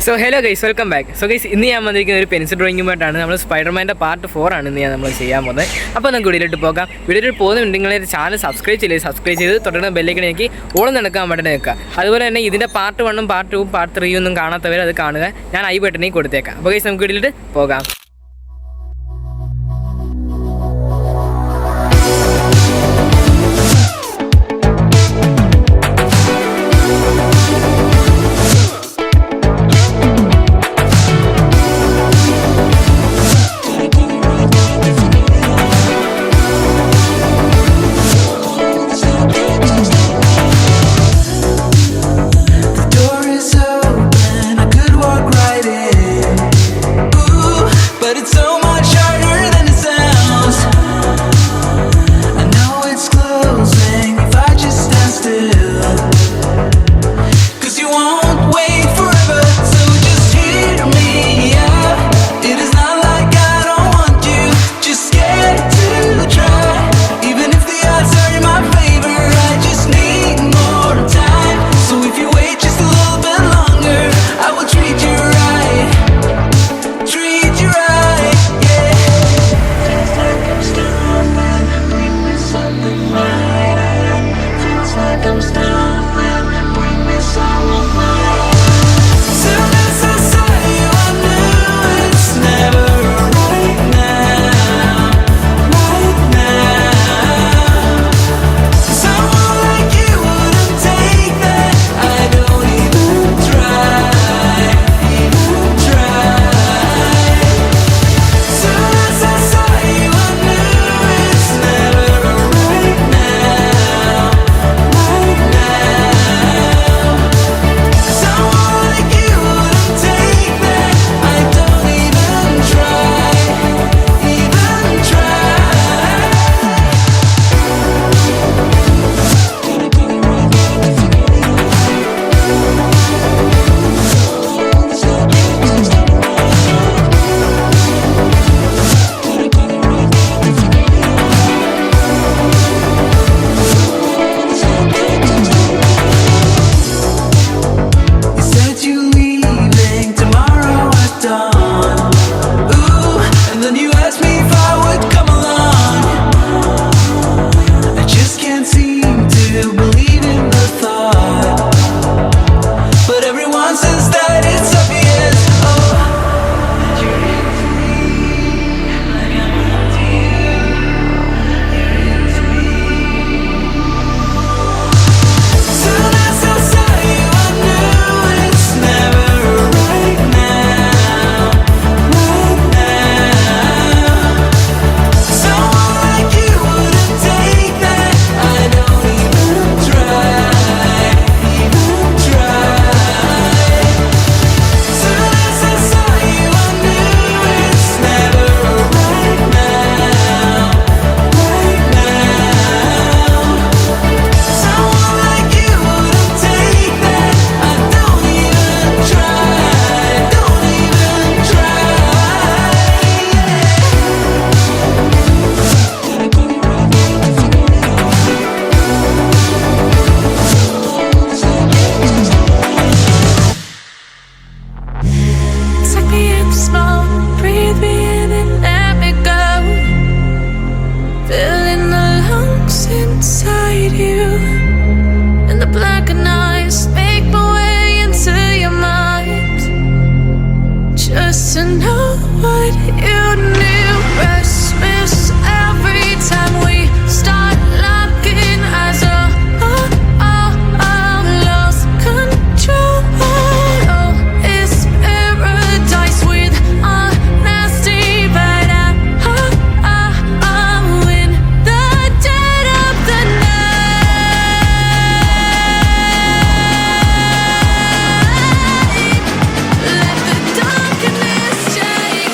So hello guys, welcome back. So guys, ഇന്ന് ഞാൻ വന്നിരിക്കുന്ന ഒരു പെൻസിൽ ഡ്രോയിങ്ങുമായിട്ടാണ്. നമ്മൾ സ്പൈഡർമാൻ്റെ പാർട്ട് 4 ആണ് ഇന്ന് നമ്മൾ ചെയ്യാൻ പോകുന്നത്. അപ്പോൾ നമുക്ക് വീഡിയോയിലോട്ട് പോകാം. വീഡിയോയിൽ പോകുന്നുണ്ടെങ്കിൽ നിങ്ങളുടെ ചാനൽ സബ്സ്ക്രൈബ് ചെയ്ത് തൊട്ടുള്ള ബെല്ലേക്ക് എനിക്ക് ഓളം നടക്കാൻ വേണ്ടി നിൽക്കുക. അതുപോലെ തന്നെ ഇതിൻ്റെ പാർട്ട് 1ഉം പാർട്ട് 2ഉം പാർട്ട് 3 ഒന്നും കാണാത്തവർ അത് കാണുക. ഞാൻ ഐ ബട്ടണിൽ കൊടുത്തേക്കാം. അപ്പോൾ ഗൈസ് നമുക്ക് വീഡിയോയിലോട്ട് പോകാം.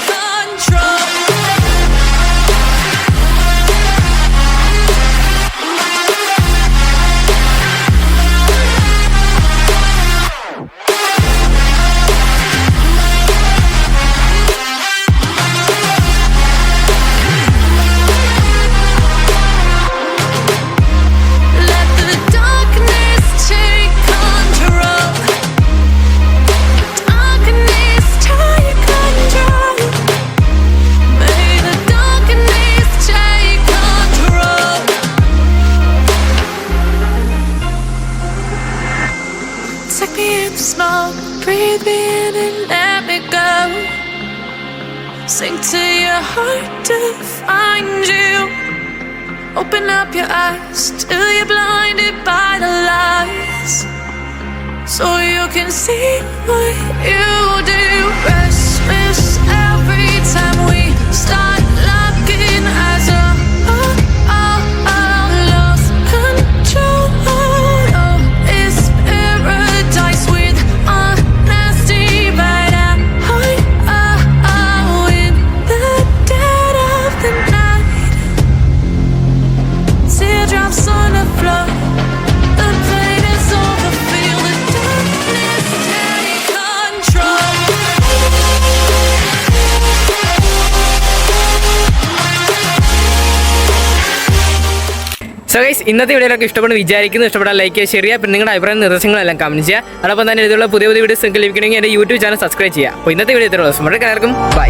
Control. breathe me in and let me go. Sink to your heart to find you. Open up your eyes till you're blinded by the lies, so you can see what you do. Restless every time we start looking as a lost control. Oh, it's paradise with honesty, but in the dead of the night, teardrops on the floor. The pain is over, feel the darkness take control. So guys, ഇന്നത്തെ വീഡിയോയിലൊക്കെ ഇഷ്ടപ്പെടുന്നു വിചാരിക്കുന്നു. ഇഷ്ടപ്പെട്ടാൽ like ചെയ്യുക, share ചെയ്യുക. പിന്നെ നിങ്ങളുടെ അഭിപ്രായം നിർദ്ദേശങ്ങളെല്ലാം കമന്റ് ചെയ്യുക. അതോടൊപ്പം തന്നെ ഇതിലുള്ള പുതിയ വീഡിയോസ് നിങ്ങൾക്ക് ലഭിക്കണമെങ്കിൽ എൻ്റെ യൂട്യൂബ് ചാനൽ സബ്സ്ക്രൈബ് ചെയ്യുക. അപ്പോൾ ഇന്നത്തെ വീഡിയോ ഇത്രയുള്ളൂ. എല്ലാവർക്കും ബൈ.